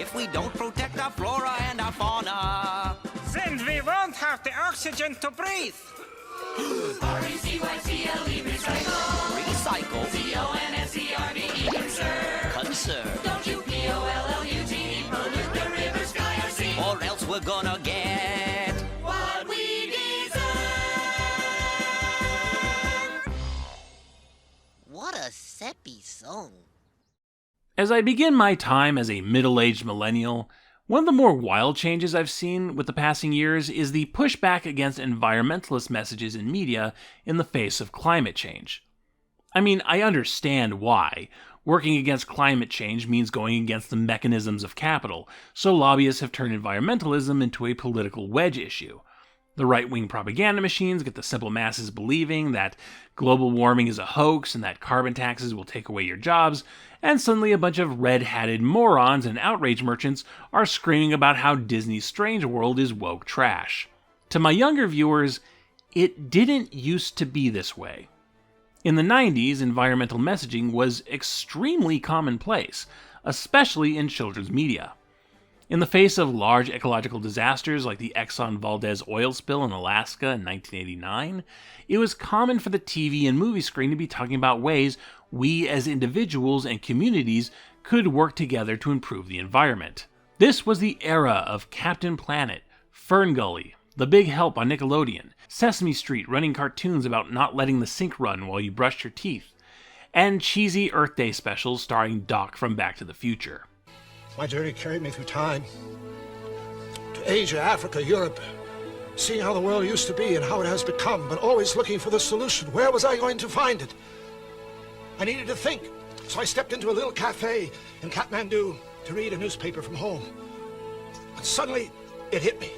if we don't protect our flora and our fauna. Then we won't have the oxygen to breathe. R-E-C-Y-C-L-E, recycle. Recycle. C-O-N-S-E-R-V-E, conserve. Conserve. Don't you P-O-L-L-U-T-E, pollute the river, sky, or sea. Or else we're gonna get What we deserve. What a sappy song. As I begin my time as a middle-aged millennial, one of the more wild changes I've seen with the passing years is the pushback against environmentalist messages in media in the face of climate change. I mean, I understand why. Working against climate change means going against the mechanisms of capital, so lobbyists have turned environmentalism into a political wedge issue. The right-wing propaganda machines get the simple masses believing that global warming is a hoax and that carbon taxes will take away your jobs, and suddenly a bunch of red-hatted morons and outrage merchants are screaming about how Disney's Strange World is woke trash. To my younger viewers, it didn't used to be this way. In the 90s, environmental messaging was extremely commonplace, especially in children's media. In the face of large ecological disasters like the Exxon Valdez oil spill in Alaska in 1989, it was common for the TV and movie screen to be talking about ways we as individuals and communities could work together to improve the environment. This was the era of Captain Planet, Fern Gully, The Big Help on Nickelodeon, Sesame Street running cartoons about not letting the sink run while you brushed your teeth, and cheesy Earth Day specials starring Doc from Back to the Future. My journey carried me through time, to Asia, Africa, Europe, seeing how the world used to be and how it has become, but always looking for the solution. Where was I going to find it? I needed to think, so I stepped into a little cafe in Kathmandu to read a newspaper from home. And suddenly, it hit me.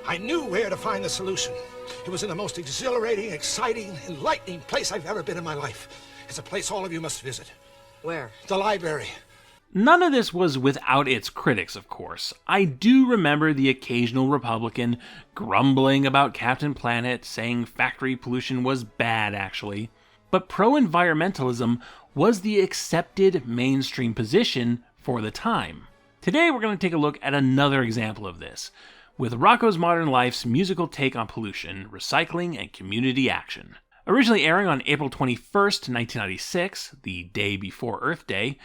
I knew where to find the solution. It was in the most exhilarating, exciting, enlightening place I've ever been in my life. It's a place all of you must visit. Where? The library. None of this was without its critics, of course. I do remember the occasional Republican grumbling about Captain Planet, saying factory pollution was bad, actually. But pro-environmentalism was the accepted mainstream position for the time. Today we're going to take a look at another example of this, with Rocko's Modern Life's musical take on pollution, recycling, and community action. Originally airing on April 21st, 1996, the day before Earth Day,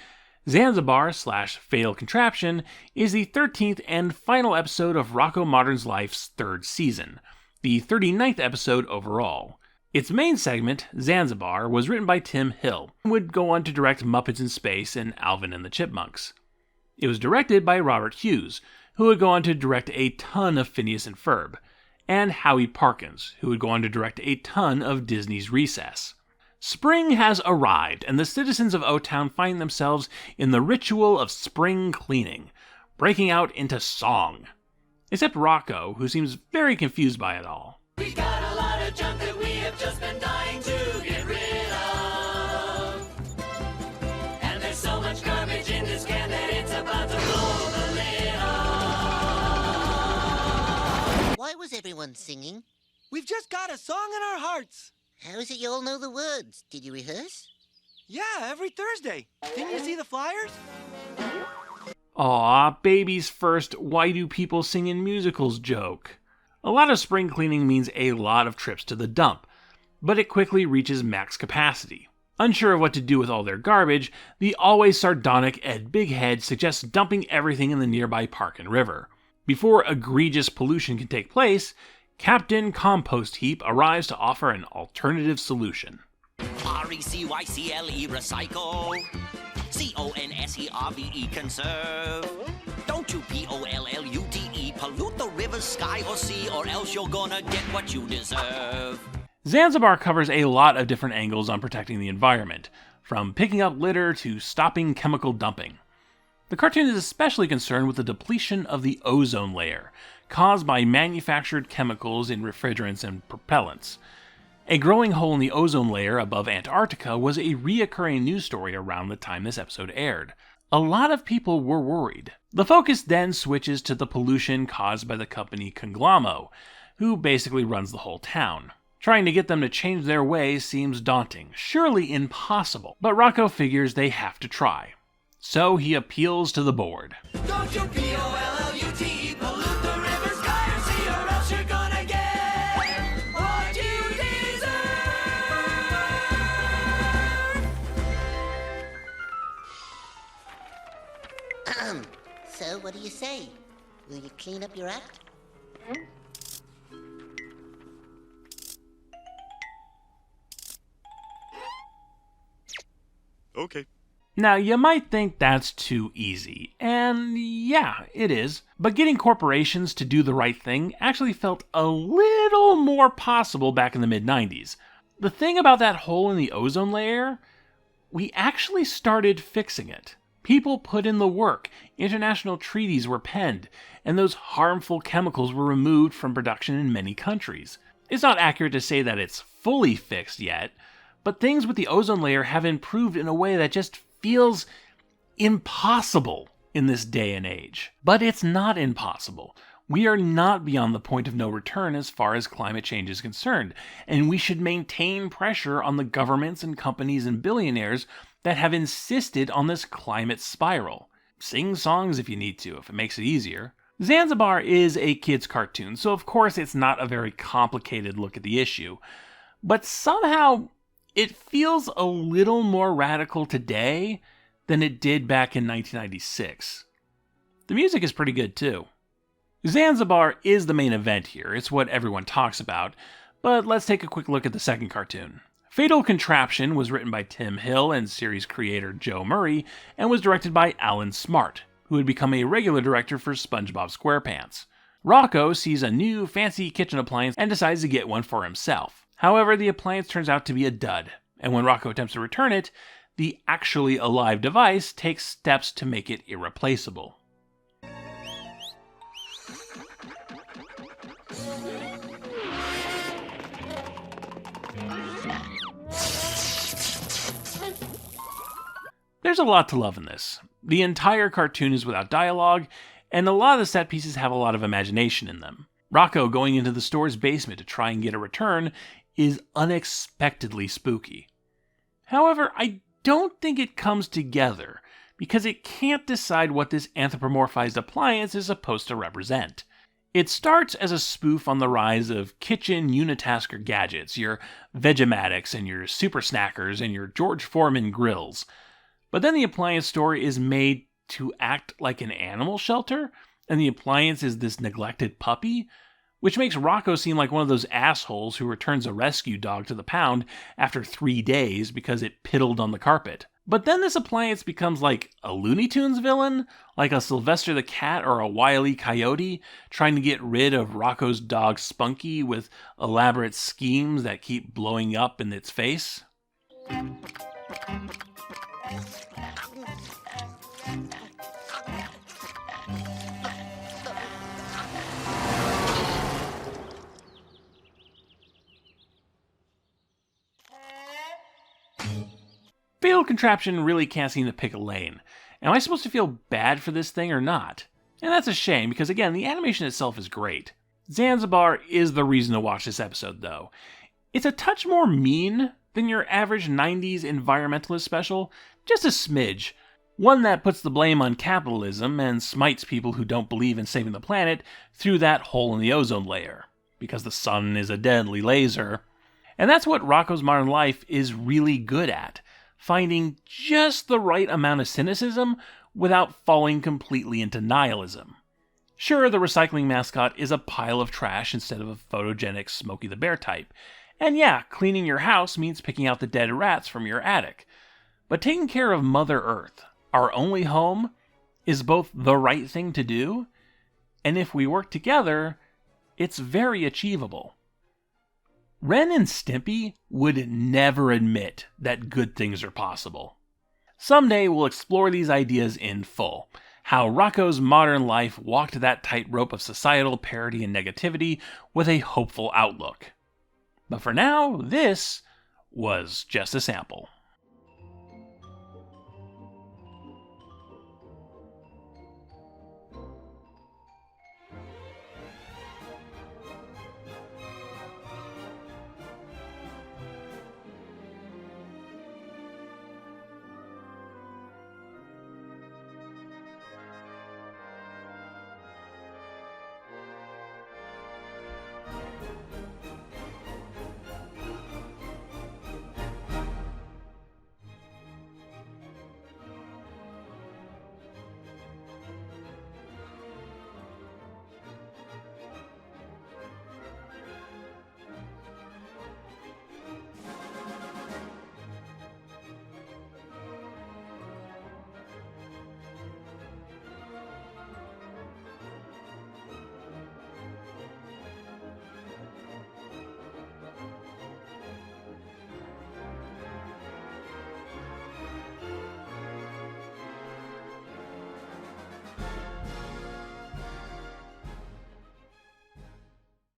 Zanzibar / Fatal Contraption is the 13th and final episode of Rocko Modern's Life's third season, the 39th episode overall. Its main segment, Zanzibar, was written by Tim Hill, and would go on to direct Muppets in Space and Alvin and the Chipmunks. It was directed by Robert Hughes, who would go on to direct a ton of Phineas and Ferb, and Howie Parkins, who would go on to direct a ton of Disney's Recess. Spring has arrived, and the citizens of O-Town find themselves in the ritual of spring cleaning, breaking out into song. Except Rocko, who seems very confused by it all. We got a lot of junk that we have just been dying to get rid of. And there's so much garbage in this can that it's about to blow the lid off. Why was everyone singing? We've just got a song in our hearts. How is it you all know the words? Did you rehearse? Yeah, every Thursday. Didn't you see the flyers? Aw, baby's first why do people sing in musicals joke. A lot of spring cleaning means a lot of trips to the dump, but it quickly reaches max capacity. Unsure of what to do with all their garbage, the always sardonic Ed Bighead suggests dumping everything in the nearby park and river. Before egregious pollution can take place, Captain Compost Heap arrives to offer an alternative solution. R-E-C-Y-C-L-E, recycle. C-O-N-S-E-R-V-E, conserve. Don't you P-O-L-L-U-T-E, pollute the river, sky, or sea, or else you're gonna get what you deserve. Zanzibar covers a lot of different angles on protecting the environment, from picking up litter to stopping chemical dumping. The cartoon is especially concerned with the depletion of the ozone layer, caused by manufactured chemicals in refrigerants and propellants. A growing hole in the ozone layer above Antarctica was a reoccurring news story around the time this episode aired. A lot of people were worried. The focus then switches to the pollution caused by the company Conglom-O, who basically runs the whole town. Trying to get them to change their ways seems daunting, surely impossible, but Rocko figures they have to try. So he appeals to the board. Don't you P-O-L-L-U-T-E pollute the river, sky, or sea, or else you're gonna get what you deserve. So, what do you say? Will you clean up your act? Okay. Now, you might think that's too easy, and yeah, it is. But getting corporations to do the right thing actually felt a little more possible back in the mid-90s. The thing about that hole in the ozone layer, we actually started fixing it. People put in the work, international treaties were penned, and those harmful chemicals were removed from production in many countries. It's not accurate to say that it's fully fixed yet, but things with the ozone layer have improved in a way that just feels impossible in this day and age. But it's not impossible. We are not beyond the point of no return as far as climate change is concerned, and we should maintain pressure on the governments and companies and billionaires that have insisted on this climate spiral. Sing songs if you need to, if it makes it easier. Zanzibar is a kid's cartoon, so of course it's not a very complicated look at the issue, but somehow it feels a little more radical today than it did back in 1996. The music is pretty good too. Zanzibar is the main event here, it's what everyone talks about, but let's take a quick look at the second cartoon. Fatal Contraption was written by Tim Hill and series creator Joe Murray, and was directed by Alan Smart, who had become a regular director for SpongeBob SquarePants. Rocko sees a new, fancy kitchen appliance and decides to get one for himself. However, the appliance turns out to be a dud, and when Rocko attempts to return it, the actually alive device takes steps to make it irreplaceable. There's a lot to love in this. The entire cartoon is without dialogue, and a lot of the set pieces have a lot of imagination in them. Rocko going into the store's basement to try and get a return is unexpectedly spooky. However, I don't think it comes together, because it can't decide what this anthropomorphized appliance is supposed to represent. It starts as a spoof on the rise of kitchen unitasker gadgets, your Vegematics and your Super Snackers and your George Foreman grills. But then the appliance store is made to act like an animal shelter, and the appliance is this neglected puppy, which makes Rocko seem like one of those assholes who returns a rescue dog to the pound after 3 days because it piddled on the carpet. But then this appliance becomes like a Looney Tunes villain, like a Sylvester the Cat or a Wile E. Coyote, trying to get rid of Rocko's dog Spunky with elaborate schemes that keep blowing up in its face. Fatal Contraption really can't seem to pick a lane. Am I supposed to feel bad for this thing or not? And that's a shame, because again, the animation itself is great. Zanzibar is the reason to watch this episode, though. It's a touch more mean than your average 90s environmentalist special, just a smidge. One that puts the blame on capitalism and smites people who don't believe in saving the planet through that hole in the ozone layer, because the sun is a deadly laser. And that's what Rocko's Modern Life is really good at. Finding just the right amount of cynicism without falling completely into nihilism. Sure, the recycling mascot is a pile of trash instead of a photogenic Smokey the Bear type. And yeah, cleaning your house means picking out the dead rats from your attic. But taking care of Mother Earth, our only home, is both the right thing to do, and if we work together, it's very achievable. Ren and Stimpy would never admit that good things are possible. Someday we'll explore these ideas in full. How Rocko's Modern Life walked that tightrope of societal parody and negativity with a hopeful outlook. But for now, this was just a sample.